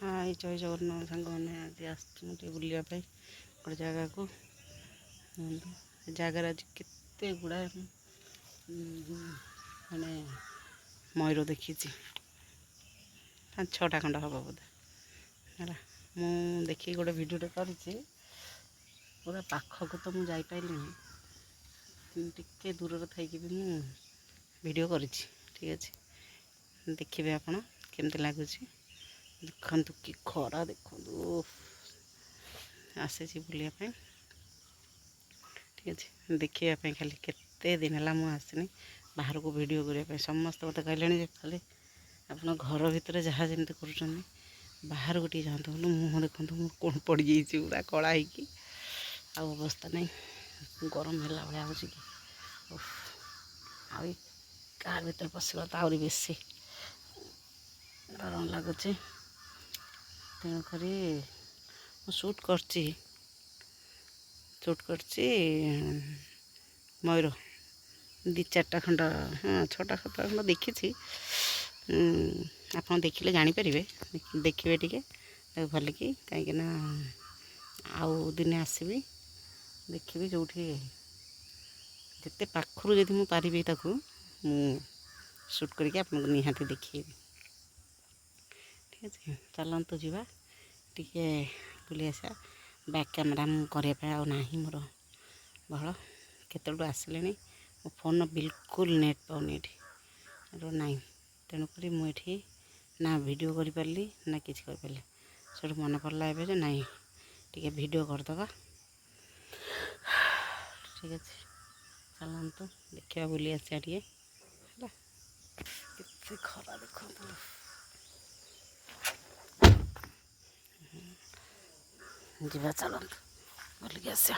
हाय जय जगन्नाथ सांग मैंने आज आसटे बुलाया गोटे जगह को जगार आज केते गुड़ा माने मयूर देखी 5-6टा खंड हम बोधे है मुझे गोटे भिडियोटे कर पूरा पाखक तो मुझे टे दूर थी भी भिडियो कर ठीक अच्छे देखिए आपण केमती लगुच देखु कि खरा देखु आसी बुलायापी ठीक अच्छे देखापी खाली केते दिन है मुझे आसनी बाहर को वीडियो करने समस्त मत कहले खाली आप घर भितर जहाँ जमी कर बाहर को जातु मुँह देखु मोर कौन पड़ जाइए पूरा कला हो अवस्था नहीं गरम है भाया हो कार भर पशिगला तो आहरी बेसी गरम लगुच तेणुक शूट कर मयूर 2-4टा खंड हाँ 6टा 7टा खंड देखी आप देखिले जानीपर देखिए टे भल कि कहीं आउ दिने आसबि देखी जो जिते पाखर जदि मुझे पारि शूट करके आपको निहाती देखी ठीक है चलतु जावा टी बुली आसा बैक कैमेरा करने मोर भल केतु आसिले मो फोन बिल्कुल नेट पाऊनी ये ना तेणुक मुझे ना वीडियो कर पारि ना किसी कर पारि से मन पड़ा ए ना टे वीडियो करदे ठीक अच्छे चलतु देखा बुली आसा टे खरा देखो जीवा चलतु बुलिक आसा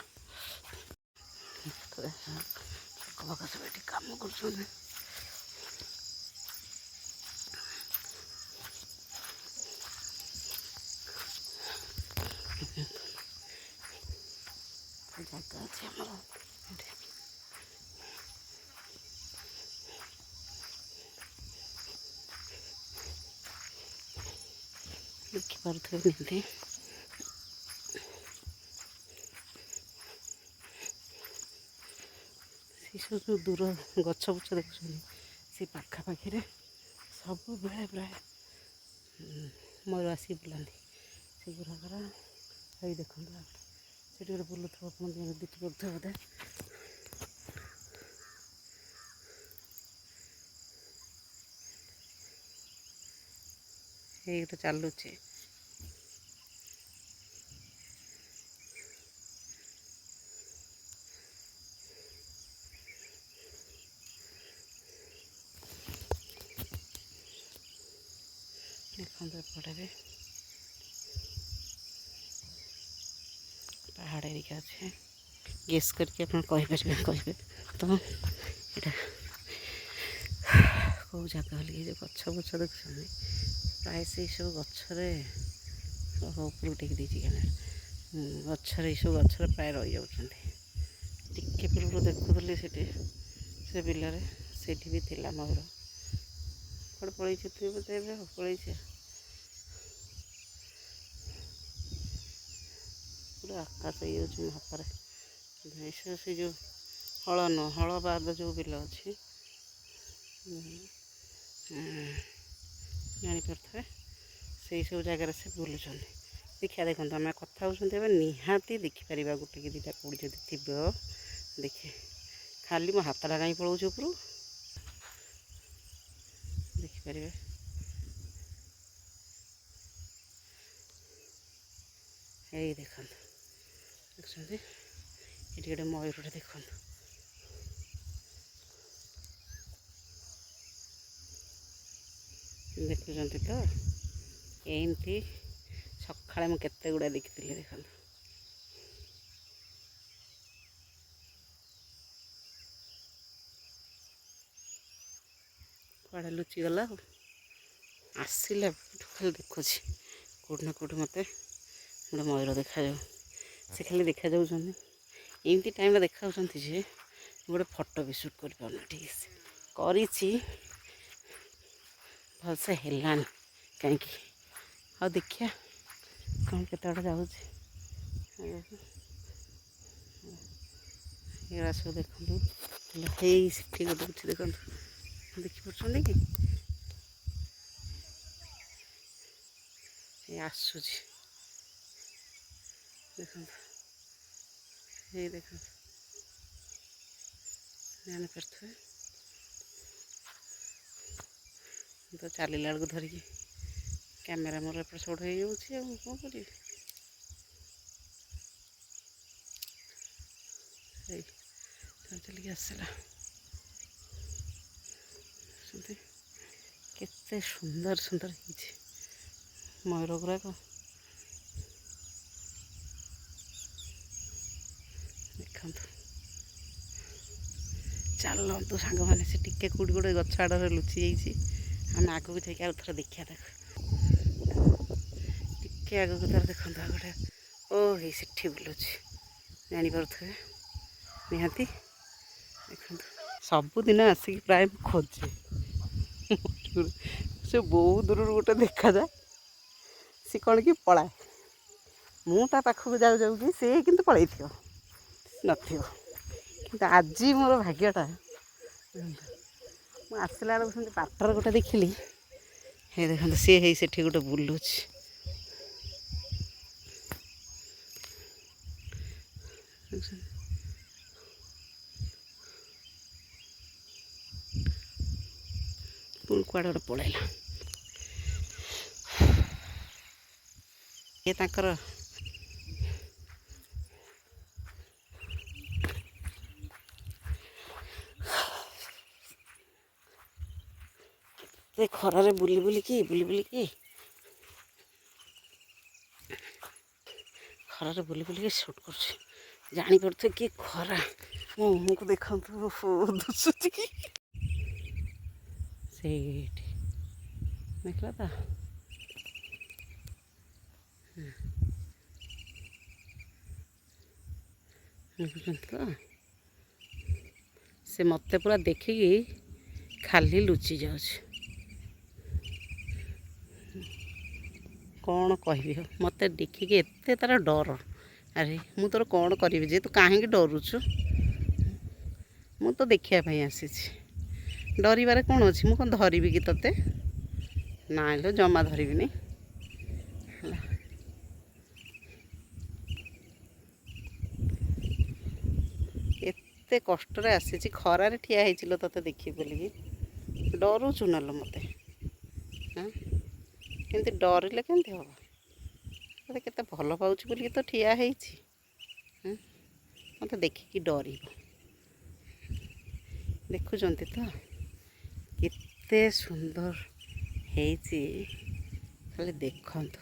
सब ये कम कर जगह अच्छे देखिपे निहती सब दूर गछ बुछ देखुं से पाखापाखि सब बेले प्राय मयूर आसिक बुलाती से गुराकर ये देखो से बुलूथ देखी पड़े बोधे ये तो चलुचे देखते एपटे भी पहाड़ एरिया अच्छे गेस करके कहे तो यहाँ कौ जगह बोलिए जो गछ बुछ देखुं प्राय से सब गचरे ऊपर टेक देती गचर ये सब गचर प्राय रही जाती पूर्व देखुली से बिलरे से भी थिला मयूर कौन पलि बोधे पलि पूरा आकाश ये हाथ से जो हल न हल बाद जो बिल अच्छी जानीपे से सब जगार से बुलूँ देखा देखो आम कथा निहाती देखिपर गोटे कि 2टा कौड़ी जब थी देखे खाली मो हाथटा कहीं पलाऊँ ऊपर देखिपर ये देखो देखते ये गोटे मयूर देखो देखुं तो एमती सका मुझे गुड़ा देखी देखो कड़े लुचिगला आसला खाली देखुची कौटना कौट मत गोटे मयूर देखा से खाली देखा एमती टाइम देखा गोटे फोटो भी शूट कर पारना ठीक से भलसे हेलानी कहीं ଆଉ ଦେଖିବା କ'ଣ କେତେ ବାଟ ଯାଉଛି। ଏଗୁଡ଼ା ସବୁ ଦେଖନ୍ତୁ ହେଇ ସେଠି ଗୋଟେ ଅଛି ଦେଖନ୍ତୁ, ଦେଖିପାରୁଛନ୍ତି କି? ଏ ଆସୁଛି ଦେଖନ୍ତୁ, ଏଇ ଦେଖନ୍ତୁ, ଜାଣିପାରୁଥିବେ। ତ ଚାଲିଲା ବେଳକୁ ଧରିକି କ୍ୟାମେରା ମୋର ଏପଟ ସେପଟ ହେଇଯାଉଛି, ଆଉ କ'ଣ କରିବି। ଏଇ ଚାଲିକି ଆସିଲା, କେତେ ସୁନ୍ଦର ସୁନ୍ଦର ହେଇଛି ମୟୂର ଗୁଡ଼ାକ। ଦେଖନ୍ତୁ, ଚାଲନ୍ତୁ ସାଙ୍ଗମାନେ, ସେ ଟିକେ କେଉଁଠି ଗୋଟେ ଗଛ ଆଡ଼ରେ ଲୁଚି ଯାଇଛି। ଆମେ ଆଗକୁ ଯାଇକି ଆଉ ଥରେ ଦେଖିବା ତାକୁ। ଟିକେ ଆଗକୁ ତାର ଦେଖନ୍ତୁ, ଆଉ ଗୋଟେ ଓ ହେଇ ସେଠି ବୁଲୁଛି, ଜାଣିପାରୁଥିବେ ନିହାତି। ଦେଖନ୍ତୁ, ସବୁଦିନ ଆସିକି ପ୍ରାୟ ମୁଁ ଖୋଜେ, ସେ ବହୁ ଦୂରରୁ ଗୋଟେ ଦେଖାଯାଏ, ସେ କ'ଣ କି ପଳାଏ। ମୁଁ ତା ପାଖକୁ ଯାଉ ଯାଉ କି ସେ କିନ୍ତୁ ପଳେଇଥିବ, ନଥିବ। କିନ୍ତୁ ଆଜି ମୋର ଭାଗ୍ୟଟା, ମୁଁ ଆସିଲା ବେଳକୁ ସେମିତି ବାଟରେ ଗୋଟେ ଦେଖିଲି। ହେଇ ଦେଖନ୍ତୁ, ସିଏ ହେଇ ସେଠି ଗୋଟେ ବୁଲୁଛି। ପୁଣି କୁଆଡ଼େ ଗୋଟେ ପଳେଇଲା। ଇଏ ତାଙ୍କର ସେ ଖରାରେ ବୁଲି ବୁଲିକି ଖରାରେ ବୁଲି ବୁଲିକି ସୁଟ୍ କରୁଛି। ଜାଣିପାରୁଥିବେ କି ଖରା, ମୋ ମୁହଁକୁ ଦେଖନ୍ତୁ, ଦୁଶୁଛି କି। ସେଇଠି ଦେଖିଲା ତ, ଦେଖୁଛନ୍ତି ତ, ସେ ମୋତେ ପୁରା ଦେଖିକି ଖାଲି ଲୁଚି ଯାଉଛି। କ'ଣ କହିବି, ମୋତେ ଦେଖିକି ଏତେ ତାର ଡର। ଆରେ ମୁଁ ତୋର କ'ଣ କରିବି ଯେ, ତୁ କାହିଁକି ଡରୁଛୁ? ମୁଁ ତ ଦେଖିବା ପାଇଁ ଆସିଛି, ଡରିବାରେ କ'ଣ ଅଛି? ମୁଁ କ'ଣ ଧରିବି କି ତୋତେ? ନାଇଁ ଲୋ, ଜମା ଧରିବିନି। ଏତେ କଷ୍ଟରେ ଆସିଛି, ଖରାରେ ଠିଆ ହେଇଛି ଲୋ ତୋତେ ଦେଖିବି ବୋଲିକି, ଡରୁଛୁ ନା ଲୋ ମୋତେ? ହଁ, କେମିତି ଡରିଲେ କେମିତି ହେବ? ମୋତେ କେତେ ଭଲ ପାଉଛି ବୋଲିକି ତ ଠିଆ ହେଇଛି। ମୋତେ ଦେଖିକି ଡରିବ। ଦେଖୁଛନ୍ତି ତ କେତେ ସୁନ୍ଦର ହେଇଛି, ଖାଲି ଦେଖନ୍ତୁ।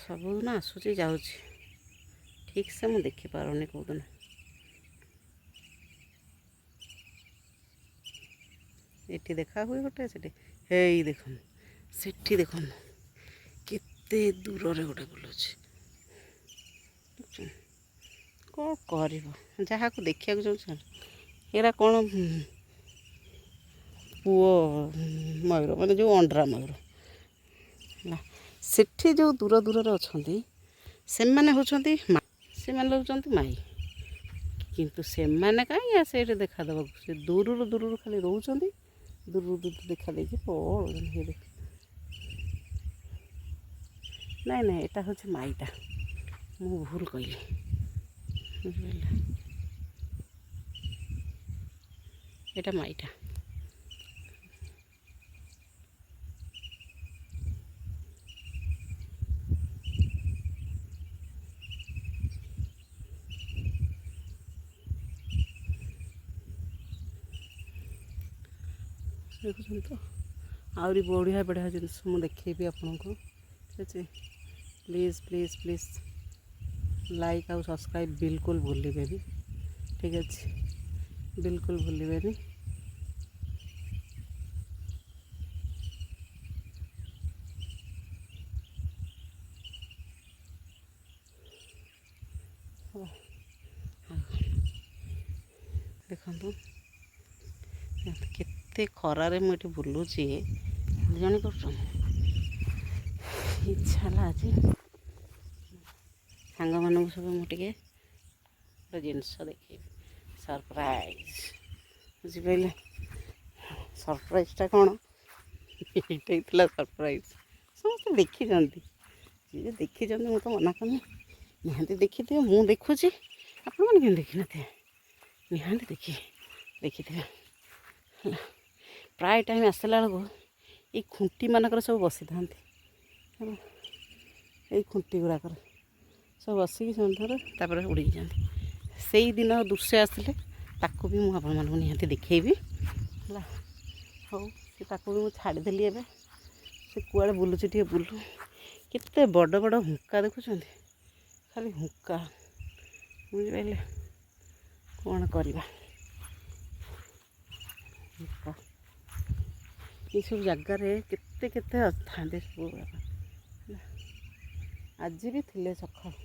ସବୁଦିନ ଆସୁଛି ଯାଉଛି, ଠିକ୍ ସେ ମୁଁ ଦେଖିପାରୁନି କେଉଁଦିନ। ଏଠି ଦେଖା ହୁଏ ଗୋଟେ, ସେଠି ହେଇ ଦେଖନ୍ତୁ, ସେଠି ଦେଖନ୍ତୁ କେତେ ଦୂରରେ ଗୋଟେ ବୁଲୁଛି। କ'ଣ କରିବ, ଯାହାକୁ ଦେଖିବାକୁ ଚାହୁଁଛ। ଏରା କ'ଣ ପୁଅ ମୟୂର, ମାନେ ଯେଉଁ ଅଣ୍ଡରା ମୟୂର ହେଲା। ସେଠି ଯେଉଁ ଦୂର ଦୂରରେ ଅଛନ୍ତି, ସେମାନେ ହେଉଛନ୍ତି ମାଇ। କିନ୍ତୁ ସେମାନେ କାହିଁ ସେଇଠି ଦେଖା ଦେବାକୁ, ସେ ଦୂରରୁ ଖାଲି ରହୁଛନ୍ତି, ଦୂରରୁ ଦେଖା ଦେଇକି ପଳଉଛନ୍ତି। ନାଇଁ ଏଇଟା ହେଉଛି ମାଇଟା, ମୁଁ ଭୁଲ କହିଲି, ବୁଝିପାରିଲେ? ଏଇଟା ମାଇଟା। ଦେଖୁଛନ୍ତି ତ, ଆହୁରି ବଢ଼ିଆ ବଢ଼ିଆ ଜିନିଷ ମୁଁ ଦେଖେଇବି ଆପଣଙ୍କୁ, ଠିକ୍ ଅଛି? ପ୍ଲିଜ୍ ପ୍ଲିଜ୍ ପ୍ଲିଜ୍ ଲାଇକ୍ ଆଉ ସବସ୍କ୍ରାଇବ୍ ବିଲକୁଲ ଭୁଲିବେନି, ଠିକ୍ ଅଛି? ବିଲକୁଲ ଭୁଲିବେନି। ଦେଖନ୍ତୁ କେତେ ଖରାରେ ମୁଁ ଏଠି ବୁଲୁଛି ଜାଣିପାରୁଛନ୍ତି। ଇଚ୍ଛା ହେଲା ଆଜି ସାଙ୍ଗମାନଙ୍କୁ ସବୁ ମୁଁ ଟିକେ ଗୋଟେ ଜିନିଷ ଦେଖେଇବି, ସରପ୍ରାଇଜ୍। ବୁଝିପାରିଲେ? ସରପ୍ରାଇଜ୍ଟା କ'ଣ? ଏଇଟା ଥିଲା ସରପ୍ରାଇଜ୍। ସମସ୍ତେ ଦେଖିଛନ୍ତି, ଯିଏ ଦେଖିଛନ୍ତି ମୁଁ ତ ମନା କରୁନି, ନିହାତି ଦେଖିଥିବେ। ମୁଁ ଦେଖୁଛି, ଆପଣମାନେ କେମିତି ଦେଖିନଥିବେ? ନିହାତି ଦେଖିଥିବେ ହେଲା। ପ୍ରାୟ ଟାଇମ୍ ଆସିଲା ବେଳକୁ ଏଇ ଖୁଣ୍ଟିମାନଙ୍କର ସବୁ ବସିଥାନ୍ତି ହେଲା। ଏଇ ଖୁଣ୍ଟି ଗୁଡ଼ାକରେ ସବୁ ବସିକି ସେମାନେ ତାପରେ ଉଡ଼ିକି ଯାଆନ୍ତି। ସେଇଦିନ ଦୃଶ୍ୟ ଆସିଲେ ତାକୁ ବି ମୁଁ ଆପଣମାନଙ୍କୁ ନିହାତି ଦେଖେଇବି ହେଲା। ହଉ, ସେ ତାକୁ ବି ମୁଁ ଛାଡ଼ିଦେଲି। ଏବେ ସେ କୁଆଡ଼େ ବୁଲୁଛି ଟିକେ ବୁଲୁ। କେତେ ବଡ଼ ବଡ଼ ହୁଙ୍କା ଦେଖୁଛନ୍ତି, ଖାଲି ହୁଙ୍କା। ବୁଝିପାରିଲେ? କ'ଣ କରିବା? ହୁଙ୍କା ଏସବୁ ଜାଗାରେ କେତେ କେତେ ଥାନ୍ତି ସବୁ ଗୁଡ଼ାକ। ଆଜି ବି ଥିଲେ ସକାଳୁ,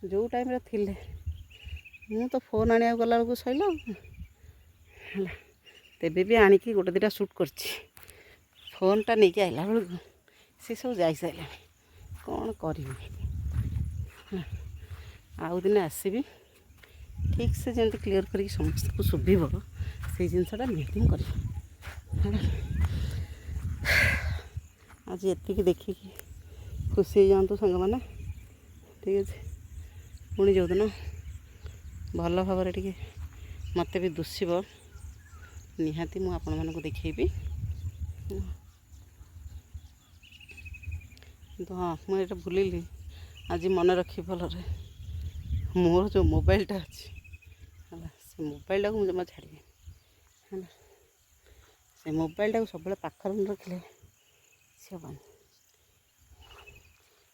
ଯେଉଁ ଟାଇମ୍ରେ ଥିଲେ। ମୁଁ ତ ଫୋନ୍ ଆଣିବାକୁ ଗଲାବେଳକୁ ସରିଲା ହେଲା। ତେବେ ବି ଆଣିକି ଗୋଟେ ଦୁଇଟା ସୁଟ୍ କରିଛି। ଫୋନ୍ଟା ନେଇକି ଆସିଲା ବେଳକୁ ସେ ସବୁ ଯାଇସାରିଲାଣି। କ'ଣ କରିବି? ଆଉ ଦିନେ ଆସିବି, ଠିକ୍ ସେ ଯେମିତି କ୍ଲିଅର୍ କରିକି ସମସ୍ତଙ୍କୁ ଶୁଭିବ ସେଇ ଜିନିଷଟା ନିହାତି ମୁଁ କରିବି ହେଲା। ଆଜି ଏତିକି ଦେଖିକି ଖୁସି ହେଇଯାଆନ୍ତୁ ସାଙ୍ଗମାନେ, ଠିକ୍ ଅଛି। ପୁଣି ଯେଉଁଦିନ ଭଲ ଭାବରେ ଟିକେ ମୋତେ ବି ଦୁଷିବ, ନିହାତି ମୁଁ ଆପଣମାନଙ୍କୁ ଦେଖେଇବି। କିନ୍ତୁ ହଁ, ମୁଁ ଏଇଟା ଭୁଲିଲି ଆଜି ମନେ ରଖି ଭଲରେ, ମୋର ଯେଉଁ ମୋବାଇଲଟା ଅଛି ହେଲା, ସେ ମୋବାଇଲଟାକୁ ମୁଁ ଜମା ଛାଡ଼ିବିନି ହେଲା। ସେ ମୋବାଇଲଟାକୁ ସବୁବେଳେ ପାଖରେ ନ ରଖିଲେ କିଛି ହେବନି।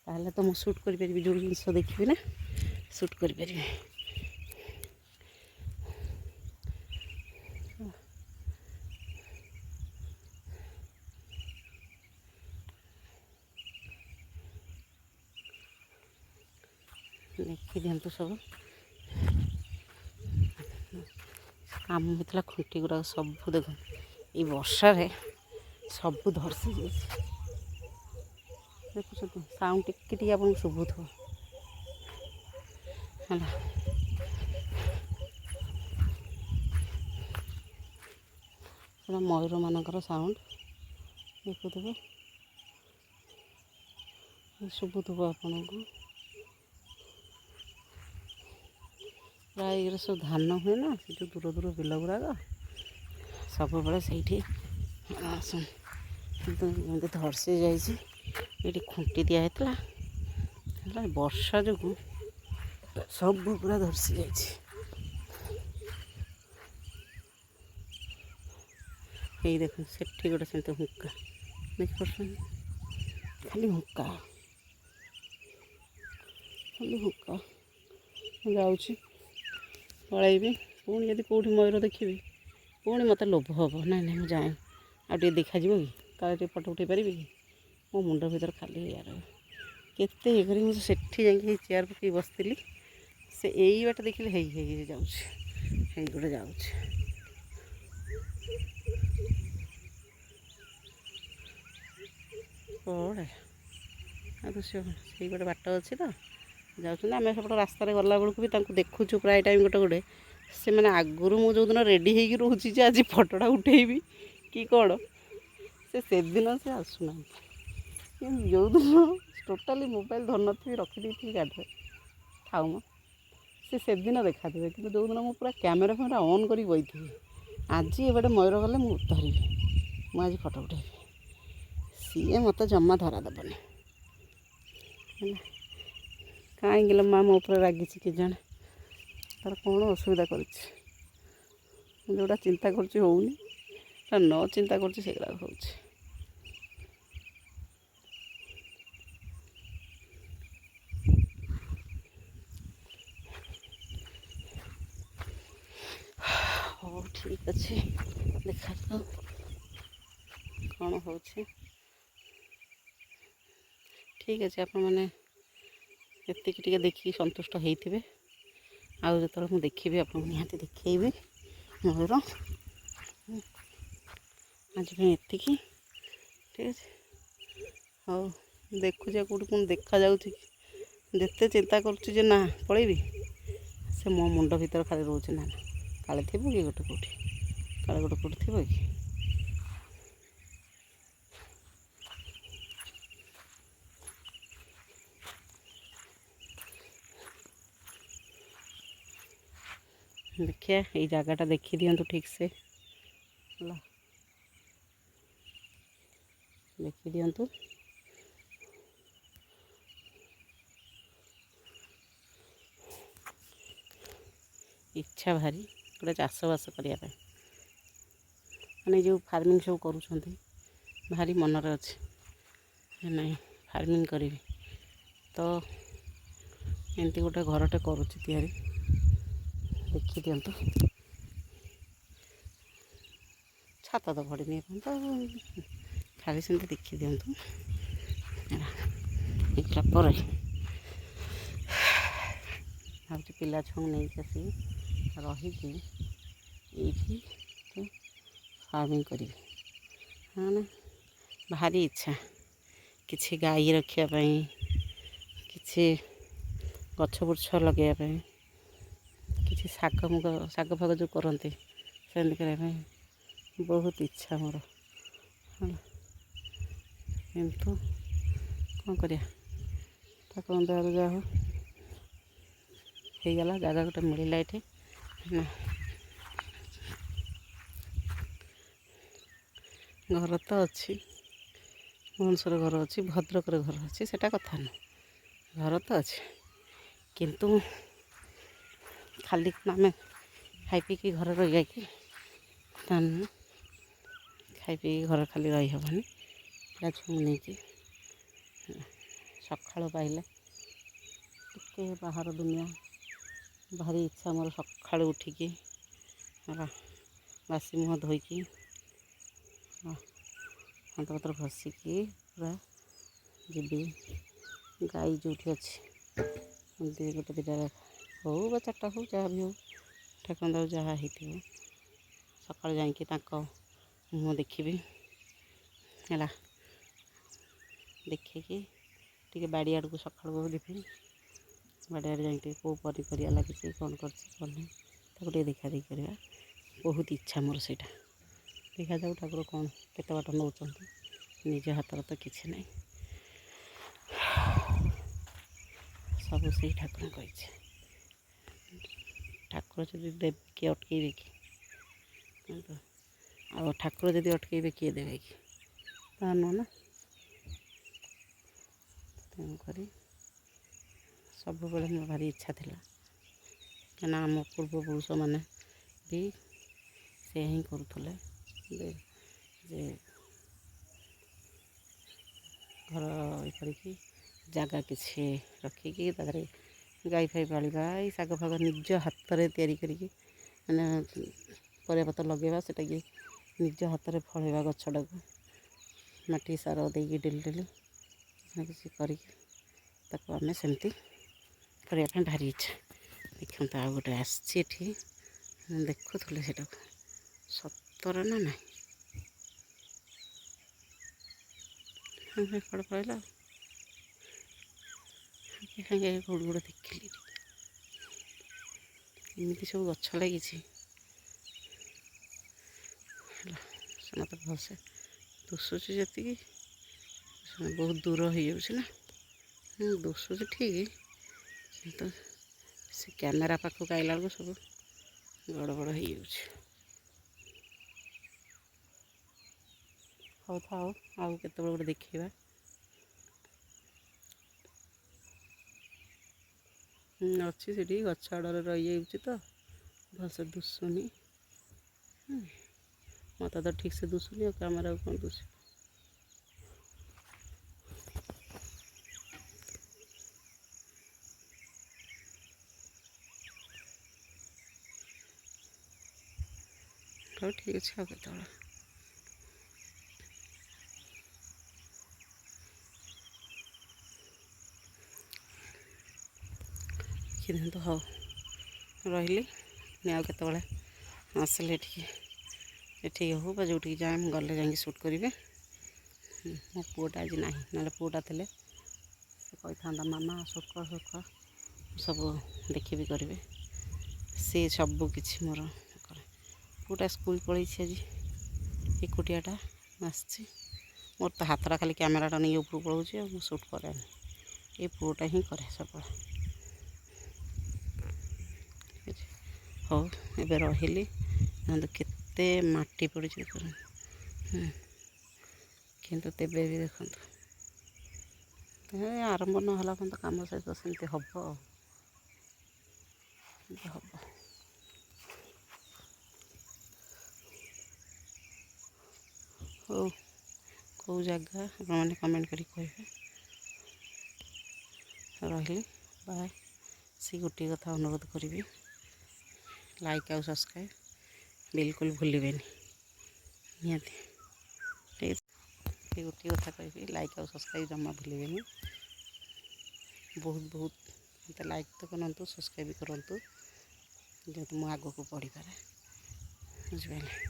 ତାହେଲେ ତ ମୁଁ ସୁଟ୍ କରିପାରିବି, ଯେଉଁ ଜିନିଷ ଦେଖିବି ନା ସୁଟ୍ କରିପାରିବି। ଦେଖିଦିଅନ୍ତୁ ସବୁ କାମ ହେଇଥିଲା। ଖୁଣ୍ଟି ଗୁଡ଼ାକ ସବୁ ଦେଖନ୍ତୁ ଏଇ ବର୍ଷାରେ ସବୁ ଧରିସି ଯାଇଛି। ଦେଖୁଛନ୍ତି, ସାଉଣ୍ଡ ଟିକେ ଟିକେ ଆପଣଙ୍କୁ ଶୁଭୁଥିବ ହେଲା। ସେଟା ମୟୂରମାନଙ୍କର ସାଉଣ୍ଡ ଦେଖୁଥିବେ, ଶୁଭୁଥିବ ଆପଣଙ୍କୁ। ପ୍ରାୟ ଏଗୁଡ଼ା ସବୁ ଧାନ ହୁଏ ନା, ସେ ଯେଉଁ ଦୂର ଦୂର ବିଲ ଗୁଡ଼ାକ ସବୁବେଳେ ସେଇଠି କିନ୍ତୁ ଏମିତି ଧରିସି ଯାଇଛି। ଏଇଠି ଖୁଣ୍ଟି ଦିଆହେଇଥିଲା ହେଲା, ବର୍ଷା ଯୋଗୁଁ ସବୁ ପୁରା ଧରିସି ଯାଇଛି। ଏଇ ଦେଖନ୍ତୁ ସେଠି ଗୋଟେ ସେମିତି ହୁଙ୍କା ଦେଖିପାରୁଛନ୍ତି, ଖାଲି ହୁଙ୍କା ଖାଲି ହୁଙ୍କା। ମୁଁ ଯାଉଛି, ପଳାଇବି। ପୁଣି ଯଦି କେଉଁଠି ମୟୂର ଦେଖିବି ପୁଣି ମୋତେ ଲୋଭ ହେବ, ନାଇଁ ନାଇଁ ମୁଁ ଯାଏ, ଆଉ ଟିକେ ଦେଖାଯିବ କି, କାଳେ ଟିକେ ଫଟୋ ଉଠାଇ ପାରିବି କି। ମୋ ମୁଣ୍ଡ ଭିତରେ ଖାଲି ଏଇଆ ରହିବ। କେତେ ଇଏ କରିକି ମୁଁ ସେଠି ଯାଇକି ଚେୟାର ପକାଇ ବସିଥିଲି। ସେ ଏଇ ବାଟ ଦେଖିଲେ ହେଇ ହେଇ ଯାଉଛି, ହେଇ ଗୋଟେ ଯାଉଛି। ପଡ଼େ ଆଉ ତ ସେଇ ଗୋଟେ ବାଟ ଅଛି ତ ଯାଉଛନ୍ତି। ଆମେ ସେପଟେ ରାସ୍ତାରେ ଗଲାବେଳକୁ ବି ତାଙ୍କୁ ଦେଖୁଛୁ ପ୍ରାୟ ଟାଇମ୍ ଗୋଟେ ଗୋଟେ। ସେମାନେ ଆଗରୁ ମୁଁ ଯେଉଁଦିନ ରେଡ଼ି ହେଇକି ରହୁଛି ଯେ ଆଜି ଫଟୋଟା ଉଠେଇବି କି କ'ଣ, ସେଦିନ ସେ ଆସୁନାହାନ୍ତି। କିନ୍ତୁ ଯେଉଁଦିନ ଟୋଟାଲି ମୋବାଇଲ ଧରିନଥିବି, ରଖିଦେଇଥିବି ଗାଡ଼ିରେ, ଥାଉ ମ, ସେଦିନ ଦେଖାଦେବେ। କିନ୍ତୁ ଯେଉଁଦିନ ମୁଁ ପୁରା କ୍ୟାମେରା ଫ୍ୟାମେରା ଅନ୍ କରିକି ବସିଥିବି, ଆଜି ଏବାଟେ ମୟୂର ଗଲେ ମୁଁ ଧରିବି, ମୁଁ ଆଜି ଫଟୋ ଉଠେଇବି, ସିଏ ମୋତେ ଜମା ଧରା ଦେବନି ହେଲା। କାହିଁକି ଲୋ ମା ମୋ ଉପରେ ରାଗିଛି କେଜାଣି, ତାର କ'ଣ ଅସୁବିଧା କରିଛି। ମୁଁ ଯେଉଁଟା ଚିନ୍ତା କରୁଛି ହେଉନି, ତା ନ ଚିନ୍ତା କରୁଛି ସେଗୁଡ଼ାକ ହେଉଛି। ହଉ ଠିକ୍ ଅଛି, ଦେଖାଯାଉ କ'ଣ ହେଉଛି। ଠିକ୍ ଅଛି, ଆପଣମାନେ ଏତିକି ଟିକେ ଦେଖିକି ସନ୍ତୁଷ୍ଟ ହେଇଥିବେ। ଆଉ ଯେତେବେଳେ ମୁଁ ଦେଖିବି ଆପଣଙ୍କୁ ନିହାତି ଦେଖେଇବି ମୟୂର। ଆଜି ପାଇଁ ଏତିକି, ଠିକ୍ ଅଛି। ହଉ ଦେଖୁଛି କେଉଁଠି କ'ଣ ଦେଖାଯାଉଛି କି। ଯେତେ ଚିନ୍ତା କରୁଛି ଯେ ନା ପଳେଇବି, ସେ ମୋ ମୁଣ୍ଡ ଭିତରେ ଖାଲି ରହୁଛି ନା କାଳେ ଥିବ କି ଗୋଟେ କେଉଁଠି, କାଳେ ଗୋଟେ କେଉଁଠି ଥିବ କି। ଦେଖିଆ ଏଇ ଜାଗାଟା ଦେଖିଦିଅନ୍ତୁ ଠିକ୍ ସେ ହେଲା, ଦେଖିଦିଅନ୍ତୁ। ଇଚ୍ଛା ଭାରି ଗୋଟେ ଚାଷବାସ କରିବା ପାଇଁ, ମାନେ ଯେଉଁ ଫାର୍ମିଂ ସବୁ କରୁଛନ୍ତି, ଭାରି ମନରେ ଅଛି ଯେ ନାଇଁ ଫାର୍ମିଂ କରିବି। ତ ଏମିତି ଗୋଟେ ଘରଟେ କରୁଛି ତିଆରି, ଦେଖିଦିଅନ୍ତୁ। ଛାତ ତ ପଡ଼ିନି ଏପର୍ଯ୍ୟନ୍ତ, ଖାଲି ସେମିତି ଦେଖିଦିଅନ୍ତୁ। ଦେଖିଲା ପରେ ଭାବୁଛି ପିଲା ଛୁଆଙ୍କୁ ନେଇକି ଆସିକି ରହିକି ଏଇଠି ଫାର୍ମିଂ କରିବି। ମାନେ ଭାରି ଇଚ୍ଛା କିଛି ଗାଈ ରଖିବା ପାଇଁ, କିଛି ଗଛ ବୁର୍ଛ ଲଗେଇବା ପାଇଁ, କିଛି ଶାଗ ଫାଗ ଯେଉଁ କରନ୍ତି ସେମିତି କରିବା ପାଇଁ ବହୁତ ଇଚ୍ଛା ମୋର ହେଲା। କିନ୍ତୁ କ'ଣ କରିବା, ଠାକୁରଙ୍କ ଦୟାରୁ ଯାହା ହଉ ହେଇଗଲା, ଜାଗା ଗୋଟେ ମିଳିଲା ଏଠି ନା। ଘର ତ ଅଛି, ଭୁବନେଶ୍ୱର ଘର ଅଛି, ଭଦ୍ରକରେ ଘର ଅଛି, ସେଇଟା କଥା ନୁହେଁ, ଘର ତ ଅଛି। କିନ୍ତୁ ଖାଲି ଆମେ ଖାଇ ପିଇକି ଘରେ ରହିବା କି, ତା ନୁହେଁ। ଖାଇ ପିଇକି ଘରେ ଖାଲି ରହିହେବନି, ପିଲା ଛୁଆଙ୍କୁ ନେଇକି ସକାଳ ପାଇଲେ ଟିକେ ବାହାର ଦୁନିଆ ଭାରି ଇଚ୍ଛା ମୋର। ସକାଳୁ ଉଠିକି ହେଲା ବାସି ମୁହଁ ଧୋଇକି ହାତ ପତ୍ର ଘଷିକି ପୁରା ଯିବି ଗାଈ ଯେଉଁଠି ଅଛି, ଏମିତି ଗୋଟେ ଦୁଇଟା ହଉ ବା ଚାରିଟା ହଉ ଯାହା ବି ହଉ, ଠାକୁରଙ୍କ ଯାହା ହେଇଥିବ, ସକାଳୁ ଯାଇକି ତାଙ୍କ ମୁହଁ ଦେଖିବି ହେଲା। ଦେଖିକି ଟିକେ ବାଡ଼ି ଆଡ଼କୁ ସକାଳୁ ଯିବି, ବାଡ଼ିଆଡ଼େ ଯାଇକି କେଉଁ ପନିପରିବା ଲାଗିଛି, କ'ଣ କରିଛି, କ'ଣ ନାହିଁ, ତାକୁ ଟିକେ ଦେଖା ଦେଖି କରିବା। ବହୁତ ଇଚ୍ଛା ମୋର ସେଇଟା। ଦେଖାଯାଉ ଠାକୁର କ'ଣ କେତେ ବାଟ ନେଉଛନ୍ତି, ନିଜ ହାତରେ ତ କିଛି ନାହିଁ, ସବୁ ସେଇ ଠାକୁରଙ୍କ ଇଚ୍ଛା। ଠାକୁର ଯଦି ଦେବେ କିଏ ଅଟକେଇବେ କି? ଆଉ ଠାକୁର ଯଦି ଅଟକେଇବେ କିଏ ଦେବେ କି? ତା ନୁହଁ ନା। ତେଣୁକରି ସବୁବେଳେ ମୋର ଭାରି ଇଚ୍ଛା ଥିଲା, କାହିଁକିନା ଆମ ପୂର୍ବପୁରୁଷମାନେ ବି ସେ ହିଁ କରୁଥିଲେ, ଯେ ଘର କରିକି ଜାଗା କିଛି ରଖିକି ତା ଦେହରେ ଗାଈ ଫାଇ ପାଳିବା, ଏଇ ଶାଗ ଫାଗ ନିଜ ହାତରେ ତିଆରି କରିକି, ମାନେ ପରିବାପତ୍ର ଲଗେଇବା, ସେଟାକି ନିଜ ହାତରେ ଫଳେଇବା ଗଛଟାକୁ, ମାଟି ସାର ଦେଇକି ଡେଲି କିଛି କରିକି ତାକୁ ଆମେ ସେମିତି କରିବା ପାଇଁ ଭାରି ଇଚ୍ଛା। ଦେଖନ୍ତୁ ଆଉ ଗୋଟେ ଆସିଛି ଏଠି, ଦେଖୁଥିଲେ ସେଟାକୁ, ସତରେ ନା ନାହିଁ। କୁଆଡ଼େ ପଳେଇଲା, ସାଙ୍ଗେ କେଉଁଠି ଗୋଟେ ଦେଖିଲି, ଏମିତି ସବୁ ଗଛ ଲାଗିଛି ହେଲା। ସେ ମୋତେ ଭଲସେ ଦୁଶୁଛି, ଯେତିକି ବହୁତ ଦୂର ହେଇଯାଉଛି ନା, ଦୁଶୁଛି ଠିକ୍, କିନ୍ତୁ ସେ କ୍ୟାମେରା ପାଖକୁ ଆଇଲା ବେଳକୁ ସବୁ ଗଡ଼ବଡ଼ ହେଇଯାଉଛି। ହଉ ଥାଉ, ଆଉ କେତେବେଳେ ଗୋଟେ ଦେଖିବା। ଅଛି ସେଠି ଗଛ ଆଡ଼ରେ ରହିଯାଉଛି ତ ଭଲସେ ଦୁଶୁନି, ମୋତେ ତ ଠିକ୍ ସେ ଦୁଶୁନି, ଆଉ କ୍ୟାମେରାକୁ କ'ଣ ଦୁଶିବ। ହଉ ଠିକ୍ ଅଛି, ଆଉ କେତେବେଳେ ଦେଖିଦିଅନ୍ତୁ। ହଉ। ରହିଲି ଆଉ କେତେବେଳେ ଆସିଲେ ଏଠିକି ହଉ ବା ଯେଉଁଠିକି ଯାଏ ମୁଁ ଗଲେ ଯାଇକି ସୁଟ୍ କରିବି। ମୋ ପୁଅଟା ଆଜି ନାହିଁ, ନହେଲେ ପୁଅଟା ଥିଲେ ସେ କହିଥାନ୍ତା ମାମା ସୁଟ୍ କର ସବୁ ଦେଖିବି କରିବି। ସେ ସବୁ କିଛି ମୋର କରେ। ପୁଅଟା ସ୍କୁଲ ପଳେଇଛି ଆଜି, ଏକୁଟିଆଟା ଆସିଛି। ମୋର ତ ହାତଟା ଖାଲି କ୍ୟାମେରାଟା ନେଇ ଉପରକୁ ପଳାଉଛି ଆଉ ମୁଁ ସୁଟ୍ କରେନି। ଏ ପୁଅଟା ହିଁ କରେ ସବୁବେଳେ। ଠିକ୍ ଅଛି, ହଉ ଏବେ ରହିଲି। ଦେଖନ୍ତୁ କେତେ ମାଟି ପଡ଼ିଛି କିନ୍ତୁ ତେବେ ବି ଦେଖନ୍ତୁ ଆରମ୍ଭ ନହେଲା କିନ୍ତୁ କାମ ସହିତ ସେମିତି ହେବ ଆଉ ହେବ। ହଉ, କେଉଁ ଜାଗା ଆପଣମାନେ କମେଣ୍ଟ କରି କହିବେ। ରହିଲି, ବାଏ। ସେ ଗୋଟିଏ କଥା ଅନୁରୋଧ କରିବି, ଲାଇକ୍ ଆଉ ସବସ୍କ୍ରାଇବ୍ ବିଲକୁଲ ଭୁଲିବେନି ନିହାତି। ଠିକ୍ ଅଛି, ସେ ଗୋଟିଏ କଥା କହିବି, ଲାଇକ୍ ଆଉ ସବସ୍କ୍ରାଇବ୍ ଜମା ଭୁଲିବେନି। ବହୁତ ମୋତେ ଲାଇକ୍ ତ କରନ୍ତୁ, ସବସ୍କ୍ରାଇବ୍ ବି କରନ୍ତୁ, ଯେହେତୁ ମୁଁ ଆଗକୁ ବଢ଼ିପାରେ। ବୁଝିପାରିଲେ?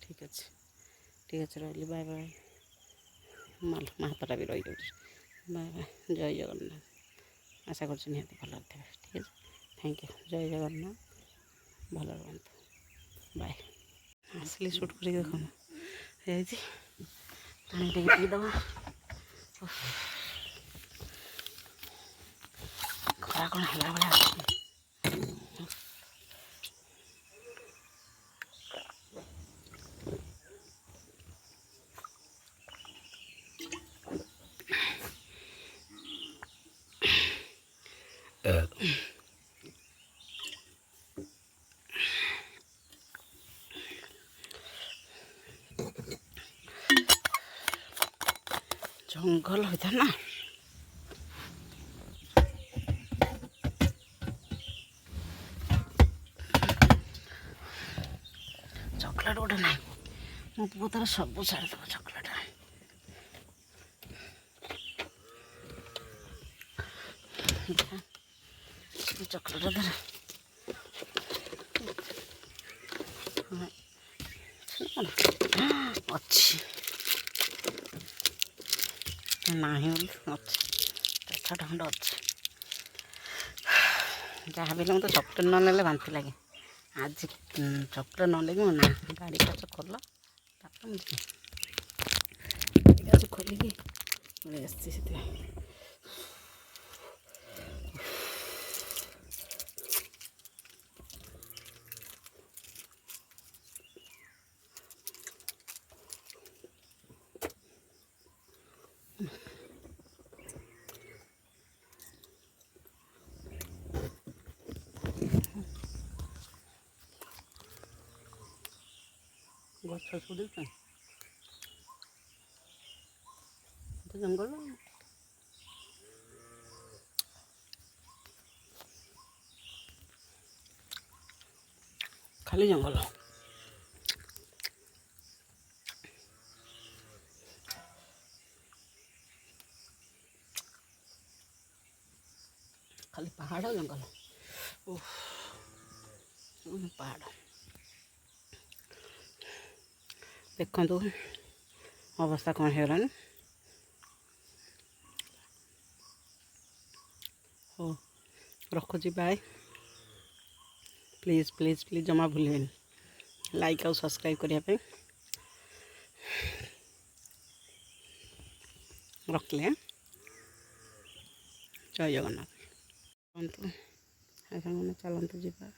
ଠିକ୍ ଅଛି, ରହିଲି, ବାଏ ବାଏ। ମୋ ହାତଟା ବି ରହିଯାଉଛି। ବାଏ ବାଏ, ଜୟ ଜଗନ୍ନାଥ। ଆଶା କରୁଛି ନିହାତି ଭଲରେ ଥିବେ। ଠିକ୍ ଅଛି, ଥ୍ୟାଙ୍କ ୟୁ। ଜୟ ଜଗନ୍ନାଥ, ଭଲ ରୁହନ୍ତୁ, ବାଏ। ଆସିଲି ସୁଟ୍ କରିକି ଦେଖନ୍ତୁ ହେଇଯାଇଛି। ପାଣି ଟିକେ ପିଇଦେବା। ଖରା କ'ଣ ହେଲା ଭଳିଆ ଅଛି। ଜଙ୍ଗଲ ହୋଇଥାଏ ନା। ଚକୋଲେଟ୍ ଗୋଟେ ନାହିଁ, ମୋ ପୁଅ ତାର ସବୁ ଛାଡ଼ିଦେବ ଚକୋଲେଟ୍। ଚକୋଲେଟ୍ ଧର ଅଛି ନାହିଁ ବୋଲି ଅଛି, 6ଟା ଖଣ୍ଡେ ଅଛି। ଯାହା ବି ହେଲେ ମୋତେ ଚକୋଲେଟ୍ ନ ନେଲେ ବାନ୍ତି ଲାଗେ। ଆଜି ଚକୋଲେଟ୍ ନ ନେଇକି ମୁଁ ନା ଗାଡ଼ି କାଚ ଖୋଲ, ତାପରେ ମୁଁ ଯିବି। ଗାଡ଼ି କାଚ ଖୋଲିକି ପଳେଇ ଆସିଛି ସେଥିପାଇଁ। ଗଛ ସବୁ ଦେଖୁଛନ୍ତି, ଜଙ୍ଗଲ ଖାଲି ଜଙ୍ଗଲ। ଖାଲି ପାହାଡ଼ ଜଙ୍ଗଲ। ପାହାଡ଼ ଦେଖନ୍ତୁ ଅବସ୍ଥା କ'ଣ ହେଇଗଲାଣି। ହଉ ରଖୁଛି, ବାଏ। ପ୍ଲିଜ୍ ପ୍ଲିଜ୍ ପ୍ଲିଜ୍ ଜମା ଭୁଲିବେନି ଲାଇକ୍ ଆଉ ସବସ୍କ୍ରାଇବ୍ କରିବା ପାଇଁ। ରଖିଲେ, ଜୟ ଜଗନ୍ନାଥ। ଚାଲନ୍ତୁ ସାଙ୍ଗମାନେ, ଚାଲନ୍ତୁ ଯିବା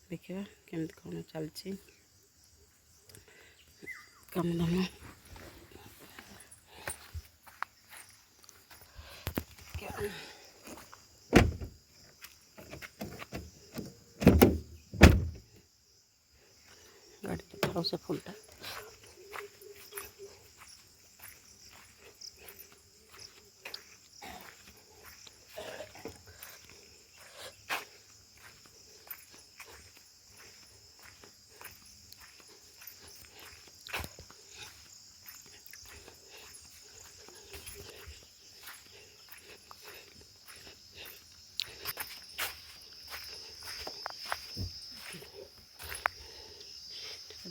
ଦେଖିବା କେମିତି କ'ଣ ଚାଲିଛି କାମଦାମ। ଗାଡ଼ିରେ ଥାଉ ସେ ଫୁଲଟା।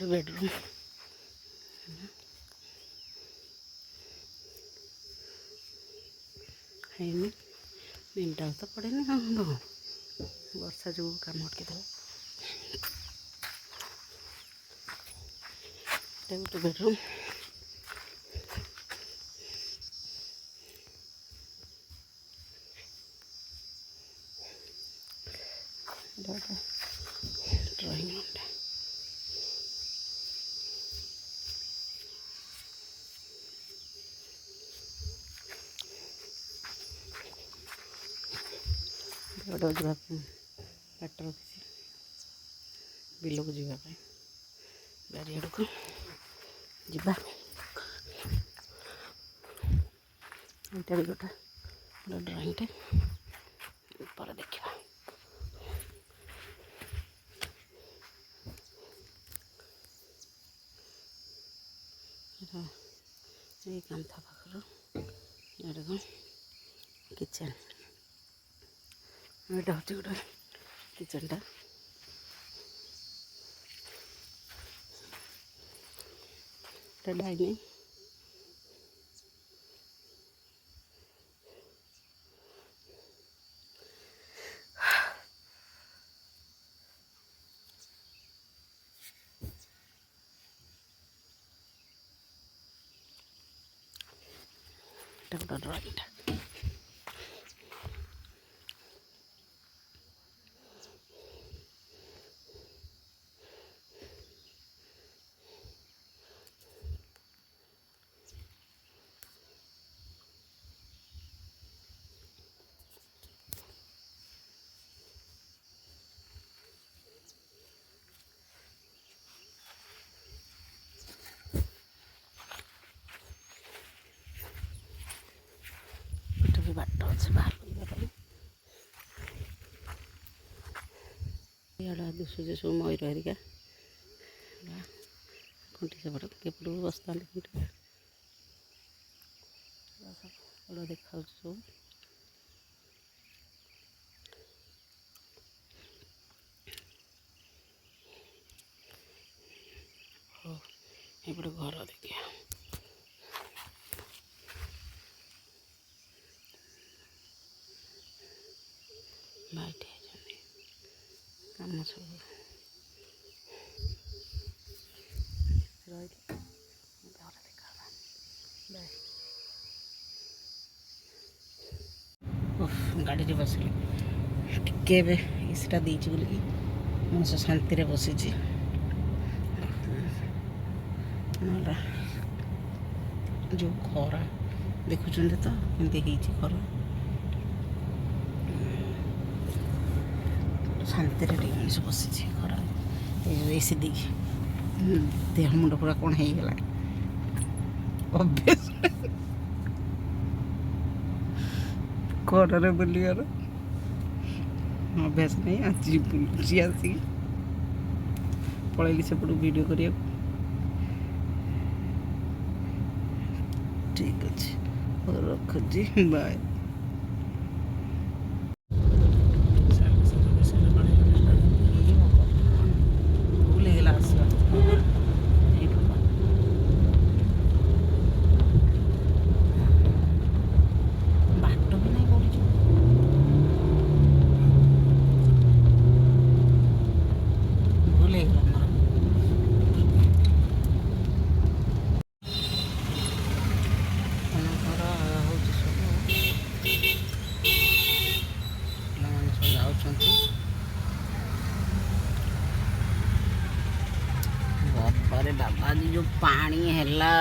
ଗୋଟେ ବେଡ଼ରୁମ୍। ହେଇନି, ଦିନଟା ତ ପଡ଼େନି, ହଁ ହବ ବର୍ଷା ଯୋଗୁଁ କାମ ଅଟକିଦେବ। এটা ଗୋଟେ ବେଡ଼ରୁମ୍। এটা ଗୋଟେ ଡ୍ରଇଂ ରୁମ୍ଟା। ଗୋଟେ ଯିବା ବାଟ ରଖିଛି ବିଲକୁ ଯିବା ପାଇଁ, ବାରିଆଡ଼କୁ ଯିବା। ଏଇଟା ବି ଗୋଟେ ଡ୍ରଇଂଟେ, ପରେ ଦେଖିବା। ଏଇ କାନ୍ଥ ପାଖରୁ ଏଇଟା କିଚେନ୍। ଏଇଟା ହେଉଛି ଗୋଟେ କିଚେନ୍ଟା। এটা ডাইনিং। এটা একটা ড্রয়িংটা। ବାଟ ଅଛି ବାହାରକୁ ଯିବା ପାଇଁ। ଇଆଡ଼େ ଦିଶୁଛି ସବୁ ମୟୂର ହେରିକା, ଖୁଣ୍ଟି ସେପଟ ଏପଟକୁ ବସିଥାନ୍ତି ଖୁଣ୍ଟି ସବୁ ଦେଖାଉଛି ସବୁ। ହଉ ଏପଟେ ଘର ଦେଖିବା। ଲାଇଟ୍ ହେଇଛନ୍ତି, କାମ ସବୁ ରହିଲେ ଘର ଦେଖାହେବା। ଗାଡ଼ିରେ ବସିଲି ଟିକେ, ଏବେ ଏସିଟା ଦେଇଛି ବୋଲିକି ମଣିଷ ଶାନ୍ତିରେ ବସିଛି। ନହେଲେ ଯେଉଁ ଖରା ଦେଖୁଛନ୍ତି ତ କେମିତି ହେଇଛି ଖରା, ଶାନ୍ତିରେ ଟିକେ ମଣିଷ ବସିଛି ଖରା। ଏଇ ଯେଉଁ ଏସି ଦେଇକି ଦେହ ମୁଣ୍ଡ ପୁରା କ'ଣ ହେଇଗଲା ଅଭ୍ୟାସ ଖରାରେ ବୁଲିବାର ଅଭ୍ୟାସ ନାହିଁ। ଆଜି ବୁଲୁଛି, ଆସିକି ପଳେଇଲି ସେପଟୁ ଭିଡ଼ିଓ କରିବାକୁ। ଠିକ୍ ଅଛି, ରଖୁଛି, ବାଏ। बाबारे बाबा जी जो पानी हैला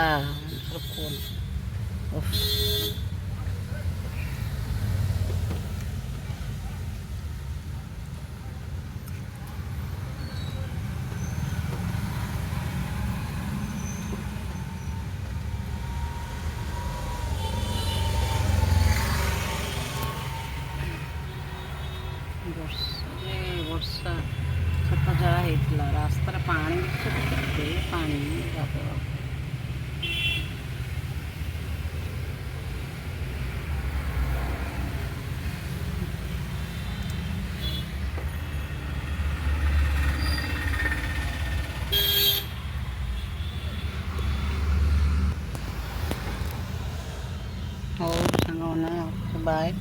ବର୍ଷା ଛତା ଜଳା ହେଇଥିଲା, ରାସ୍ତାରେ ପାଣି କେତେ ପାଣି ଗାଧୋଇବା। ବାଏ।